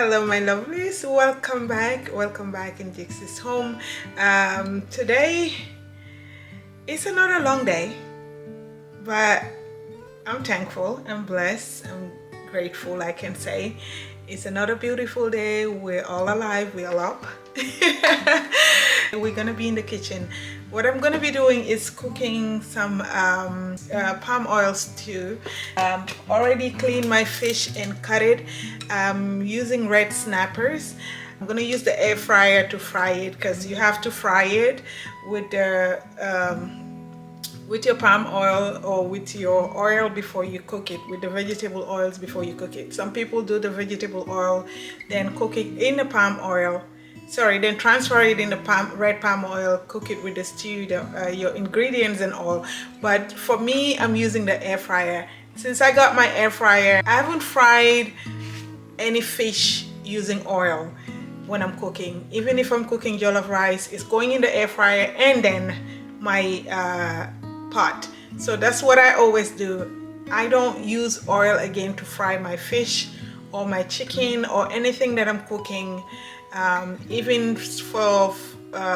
Hello my lovelies, welcome back in Dixie's home. Today is another long day, but I'm thankful, I'm blessed, I'm grateful. I can say it's another beautiful day. We're all alive, we're all up. We're gonna be in the kitchen. What I'm gonna be doing is cooking some palm oil stew. Already cleaned my fish and cut it. Using red snappers. I'm gonna use the air fryer to fry it because you have to fry it with the with your palm oil or with your oil before you cook it, with the vegetable oils before you cook it. Some people do the vegetable oil, then cook it in the palm oil. Sorry, then transfer it in the red palm oil, cook it with the stew, your ingredients and all. But for me, I'm using the air fryer. Since I got my air fryer, I haven't fried any fish using oil when I'm cooking. Even if I'm cooking jollof rice, it's going in the air fryer and then my pot. So that's what I always do. I don't use oil again to fry my fish or my chicken or anything that I'm cooking. Even for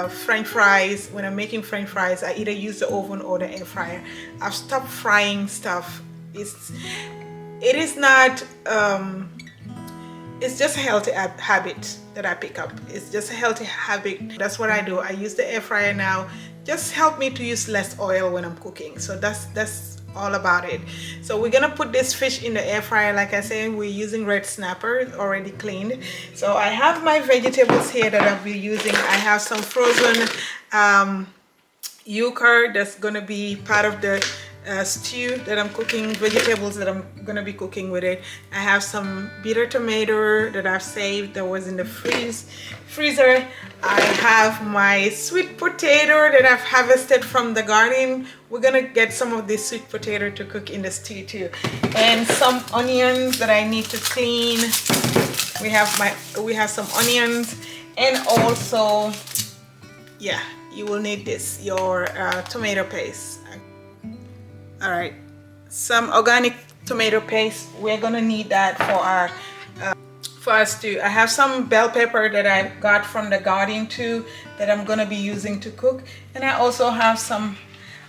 French fries, when I'm making French fries, I either use the oven or the air fryer. I've stopped frying stuff. It is not it's just a healthy habit that I pick up. It's just a healthy habit. That's what I do. I use the air fryer now. Just help me to use less oil when I'm cooking. So that's all about it. So we're gonna put this fish in the air fryer. Like I said, we're using red snapper, already cleaned. So I have my vegetables here that I'll be using. I have some frozen yuca that's gonna be part of the stew that I'm cooking, vegetables that I'm gonna be cooking with it. I have some bitter tomato that I've saved that was in the freezer. I have my sweet potato that I've harvested from the garden. We're gonna get some of this sweet potato to cook in the stew too, and some onions that I need to clean. We have some onions, and also, yeah, you will need this, your tomato paste. All right, some organic tomato paste. We're gonna need that for our stew. I have some bell pepper that I got from the garden too that I'm gonna be using to cook, and I also have some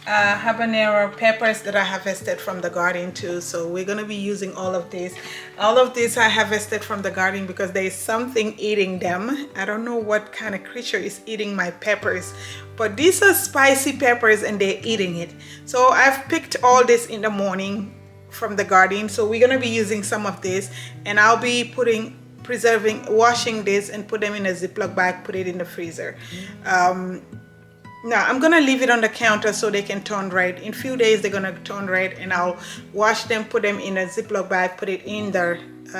habanero peppers that I harvested from the garden too. So we're gonna be using all of this. All of this I harvested from the garden because there is something eating them. I don't know what kind of creature is eating my peppers, but these are spicy peppers and they're eating it. So I've picked all this in the morning from the garden. So we're gonna be using some of this, and I'll be washing this and put them in a Ziploc bag, put it in the freezer. Now I'm gonna leave it on the counter so they can turn red. In a few days they're gonna turn red, and I'll wash them, put them in a Ziploc bag, put it in the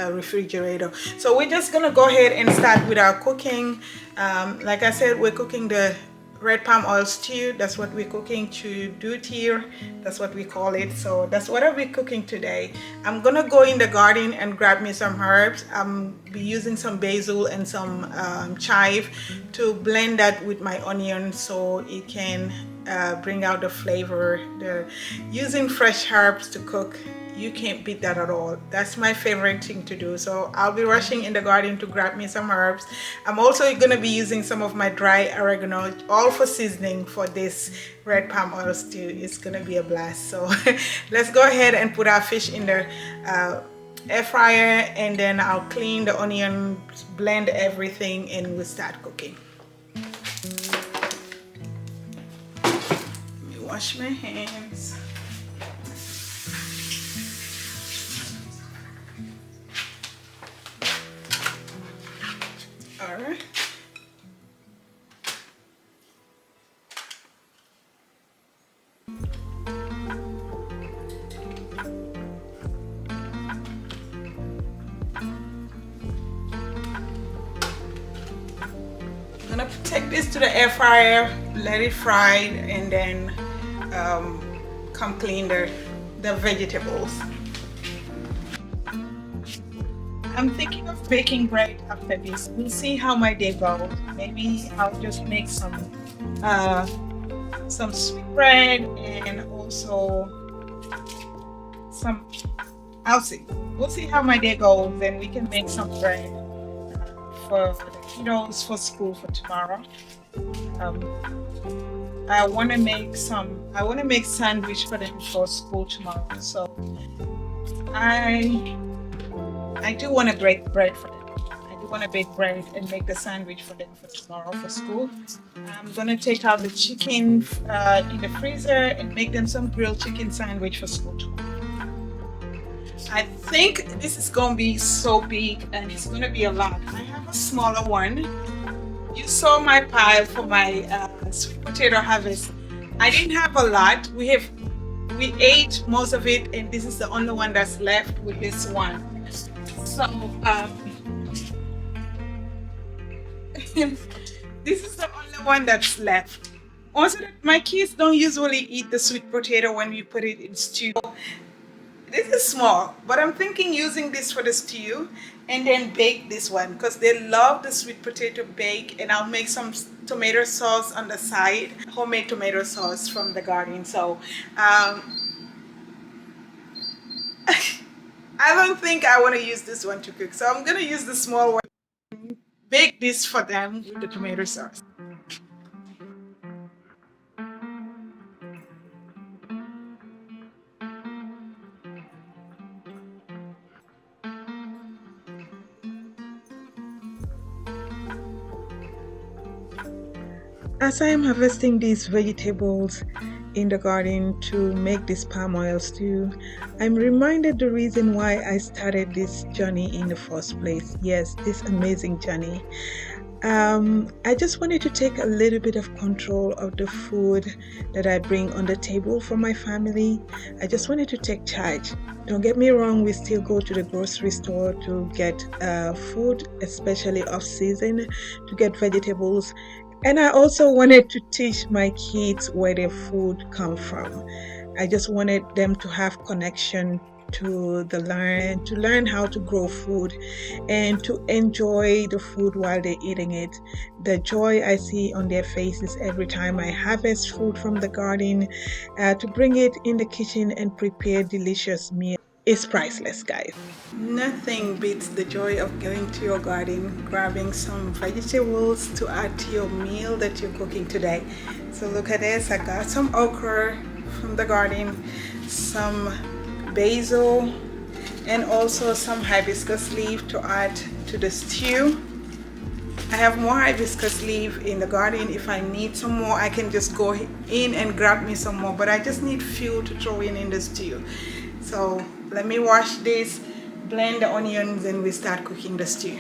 refrigerator. So we're just gonna go ahead and start with our cooking. Like I said, we're cooking the red palm oil stew. That's what we're cooking, here. That's what we call it. So that's what I'll be cooking today. I'm gonna go in the garden and grab me some herbs. I'm be using some basil and some chive to blend that with my onion so it can bring out the flavor. Using fresh herbs to cook, you can't beat that at all. That's my favorite thing to do. So I'll be rushing in the garden to grab me some herbs. I'm also gonna be using some of my dry oregano, all for seasoning for this red palm oil stew. It's gonna be a blast. So let's go ahead and put our fish in the air fryer, and then I'll clean the onions, blend everything, and we'll start cooking. Let me wash my hands. Alright. I'm gonna take this to the air fryer, let it fry, and then come clean the vegetables. I'm thinking of baking bread after this. We'll see how my day goes. Maybe I'll just make some sweet bread and also some, I'll see. We'll see how my day goes, then we can make some bread. for the kiddos for school for tomorrow. Um, I want to make sandwich for them for school tomorrow. So I do want to bake bread for them. I do want to bake bread and make the sandwich for them for tomorrow for school. I'm gonna take out the chicken in the freezer and make them some grilled chicken sandwich for school tomorrow. I think this is gonna be so big and it's gonna be a lot. I have a smaller one. You saw my pile for my sweet potato harvest. I didn't have a lot. We ate most of it, and this is the only one that's left with this one. So this is the only one that's left. Also, my kids don't usually eat the sweet potato when we put it in stew. This is small, but I'm thinking using this for the stew and then bake this one because they love the sweet potato bake, and I'll make some tomato sauce on the side, homemade tomato sauce from the garden. So I don't think I want to use this one to cook, so I'm gonna use the small one, bake this for them with the tomato sauce. As I am harvesting these vegetables in the garden to make this palm oil stew, I'm reminded the reason why I started this journey in the first place. Yes, this amazing journey. I just wanted to take a little bit of control of the food that I bring on the table for my family. I just wanted to take charge. Don't get me wrong, we still go to the grocery store to get food, especially off season, to get vegetables. And I also wanted to teach my kids where their food comes from. I just wanted them to have connection to learn how to grow food and to enjoy the food while they're eating it. The joy I see on their faces every time I harvest food from the garden to bring it in the kitchen and prepare delicious meals is priceless, guys. Nothing beats the joy of going to your garden, grabbing some vegetables to add to your meal that you're cooking today. So look at this, I got some okra from the garden, some basil, and also some hibiscus leaf to add to the stew. I have more hibiscus leaf in the garden. If I need some more, I can just go in and grab me some more, but I just need few to throw in the stew. So let me wash this, blend the onions, and we start cooking the stew.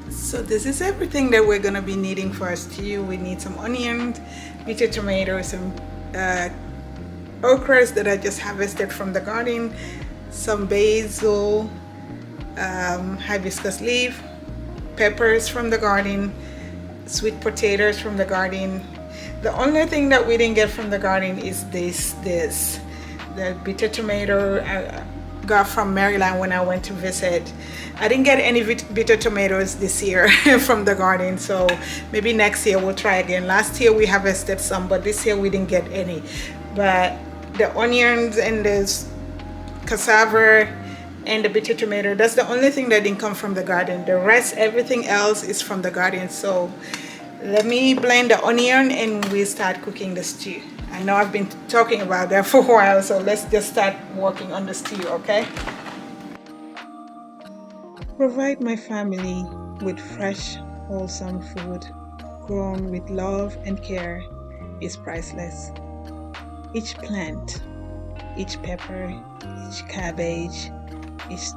So this is everything that we're gonna be needing for our stew. We need some onions, bitter tomatoes, some okras that I just harvested from the garden, some basil, hibiscus leaf, peppers from the garden, sweet potatoes from the garden. The only thing that we didn't get from the garden is the bitter tomato I got from Maryland when I went to visit. I didn't get any bitter tomatoes this year from the garden, so maybe next year we'll try again. Last year we harvested some, but this year we didn't get any. But the onions and the cassava and the bitter tomato, that's the only thing that didn't come from the garden. The rest, everything else is from the garden. So let me blend the onion and we start cooking the stew. I know I've been talking about that for a while, so let's just start working on the stew, okay? Provide my family with fresh, wholesome food grown with love and care is priceless. Each plant, each pepper, each cabbage, each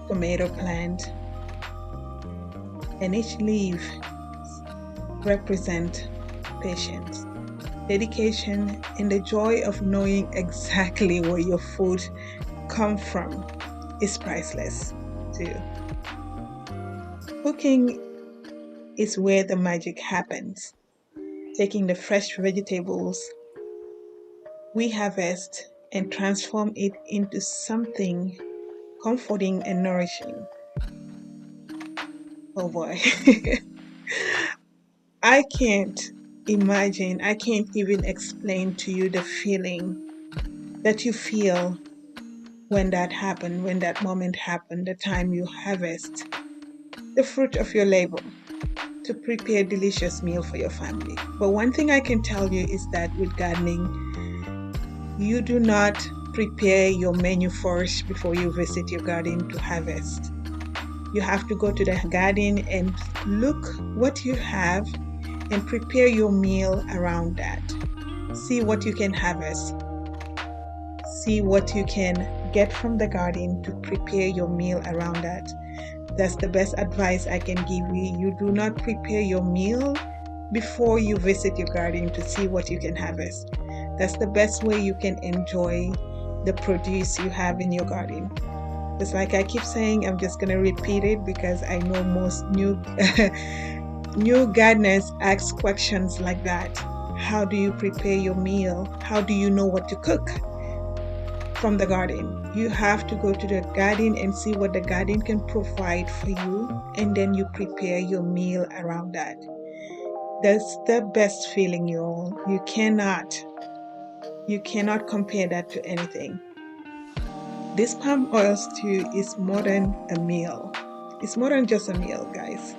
tomato plant, and each leaf represent patience, dedication, and the joy of knowing exactly where your food come from is priceless too. Cooking is where the magic happens. Taking the fresh vegetables we harvest and transform it into something comforting and nourishing. Oh boy. I can't even explain to you the feeling that you feel when that happened, when that moment happened, the time you harvest the fruit of your labor to prepare a delicious meal for your family. But one thing I can tell you is that with gardening, you do not prepare your menu first before you visit your garden to harvest. You have to go to the garden and look what you have and prepare your meal around that. See what you can harvest. See what you can get from the garden to prepare your meal around that. That's the best advice I can give you. You do not prepare your meal before you visit your garden to see what you can harvest. That's the best way you can enjoy the produce you have in your garden. Just like I keep saying, I'm just going to repeat it because I know most new new gardeners ask questions like that. How do you prepare your meal? How do you know what to cook from the garden? You have to go to the garden and see what the garden can provide for you, and then you prepare your meal around that. That's the best feeling, y'all. You cannot compare that to anything. This palm oil stew is more than a meal. It's more than just a meal, guys.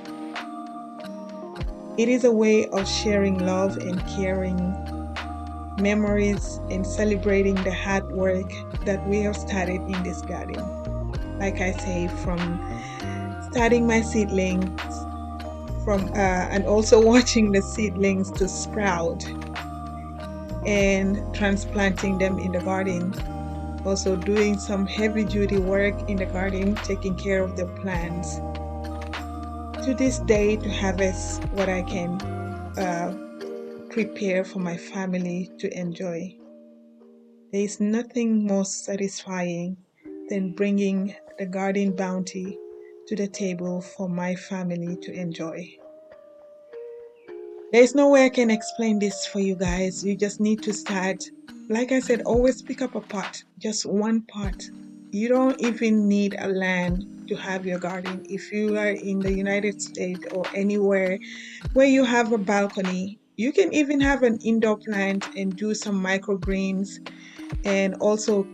It is a way of sharing love and caring, memories, and celebrating the hard work that we have started in this garden. Like I say, from starting my seedlings, and also watching the seedlings to sprout and transplanting them in the garden. Also doing some heavy duty work in the garden, taking care of the plants. To this day, to harvest what I can prepare for my family to enjoy. There is nothing more satisfying than bringing the garden bounty to the table for my family to enjoy. There's no way I can explain this for you guys. You just need to start. Like I said, always pick up a pot, just one pot. You don't even need a land to have your garden. If you are in the United States or anywhere where you have a balcony, you can even have an indoor plant and do some microgreens, and also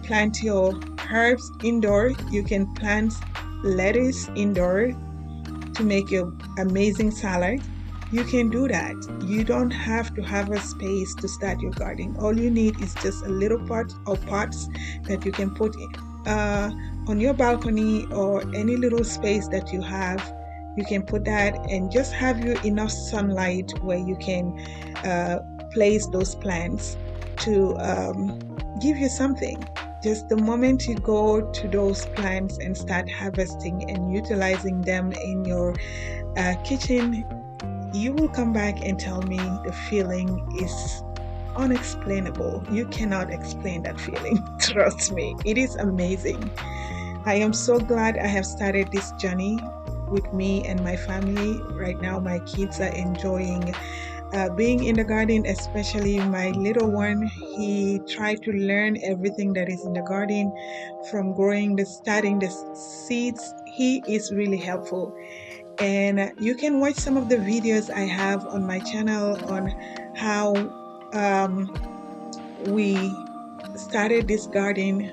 plant your herbs indoor. You can plant lettuce indoor to make your amazing salad. You can do that. You don't have to have a space to start your garden. All you need is just a little pot or pots that you can put on your balcony or any little space that you have. You can put that and just have you enough sunlight where you can place those plants to give you something. Just the moment you go to those plants and start harvesting and utilizing them in your kitchen, you will come back and tell me the feeling is unexplainable. You cannot explain that feeling. Trust me, it is amazing. I am so glad I have started this journey with me and my family. Right now, my kids are enjoying being in the garden, especially my little one. He tried to learn everything that is in the garden, from starting the seeds. He is really helpful. And you can watch some of the videos I have on my channel on how we started this garden,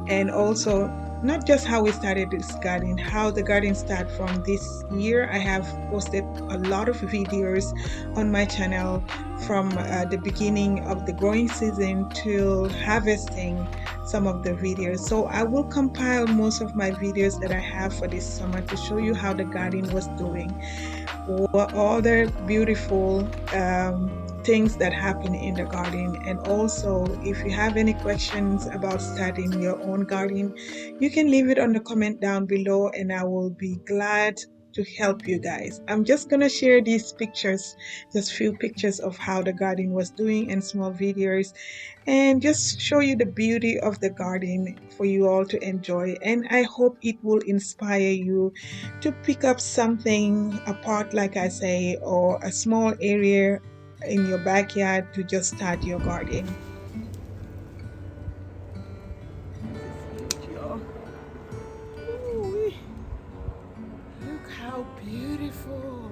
and also not just how we started this garden, how the garden started from this year. I have posted a lot of videos on my channel from the beginning of the growing season to harvesting some of the videos. So I will compile most of my videos that I have for this summer to show you how the garden was doing, what other beautiful things that happen in the garden. And also, if you have any questions about starting your own garden, you can leave it on the comment down below, and I will be glad to help you guys. I'm just gonna share these pictures, just few pictures of how the garden was doing and small videos, and just show you the beauty of the garden for you all to enjoy. And I hope it will inspire you to pick up something, a pot like I say, or a small area in your backyard to just start your garden. This is huge, y'all. Ooh, look how beautiful.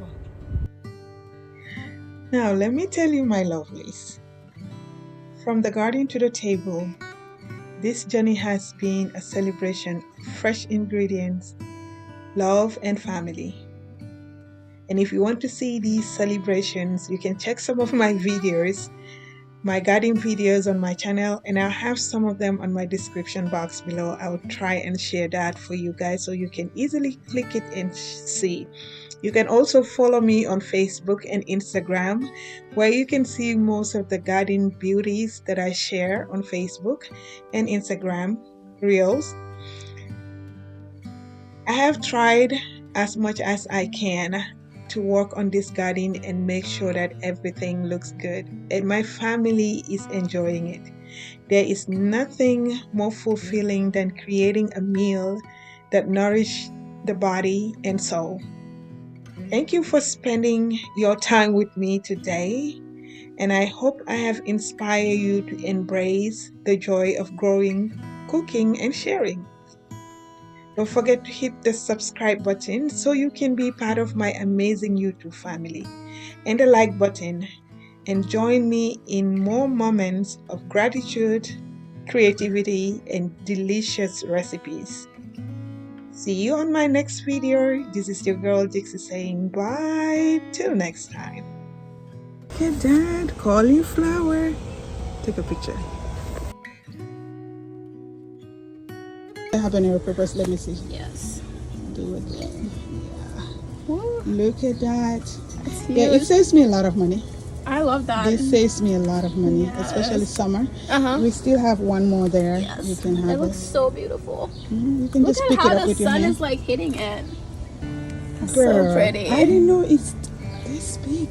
Now let me tell you, my lovelies, from the garden to the table, this journey has been a celebration of fresh ingredients, love, and family. And if you want to see these celebrations, you can check some of my videos, my garden videos on my channel, and I'll have some of them on my description box below. I'll try and share that for you guys so you can easily click it and see. You can also follow me on Facebook and Instagram, where you can see most of the garden beauties that I share on Facebook and Instagram Reels. I have tried as much as I can to work on this garden and make sure that everything looks good, and my family is enjoying it. There is nothing more fulfilling than creating a meal that nourishes the body and soul. Thank you for spending your time with me today, and I hope I have inspired you to embrace the joy of growing, cooking, and sharing. Don't forget to hit the subscribe button so you can be part of my amazing YouTube family, and the like button, and join me in more moments of gratitude, creativity, and delicious recipes. See you on my next video. This is your girl Dixie saying bye till next time. Look at that cauliflower. Take a picture. Habanero peppers. Let me see. Yes. Do it then. Yeah. Look at that. That's Yeah, it huge. saves me a lot of money. I love that. This saves me a lot of money, Yes. especially summer. Uh-huh. We still have one more there. Yes. You can have It looks so beautiful. You can Look just at pick how it up the with your sun hand. is like hitting it. That's Girl, so pretty. I didn't know it's this big.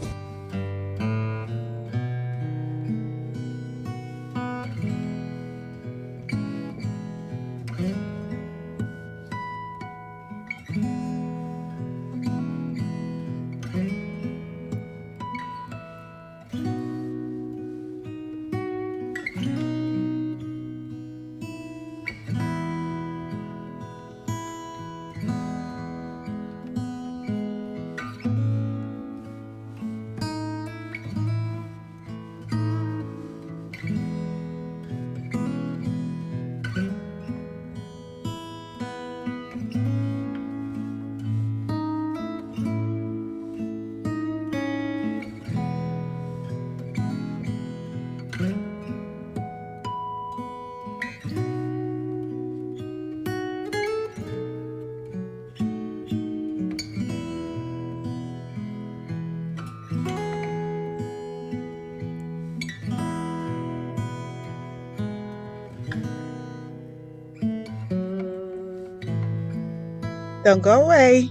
Don't go away.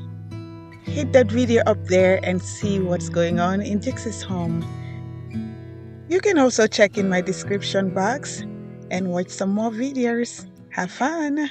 Hit that video up there and see what's going on in Dixie's home. You can also check in my description box and watch some more videos. Have fun!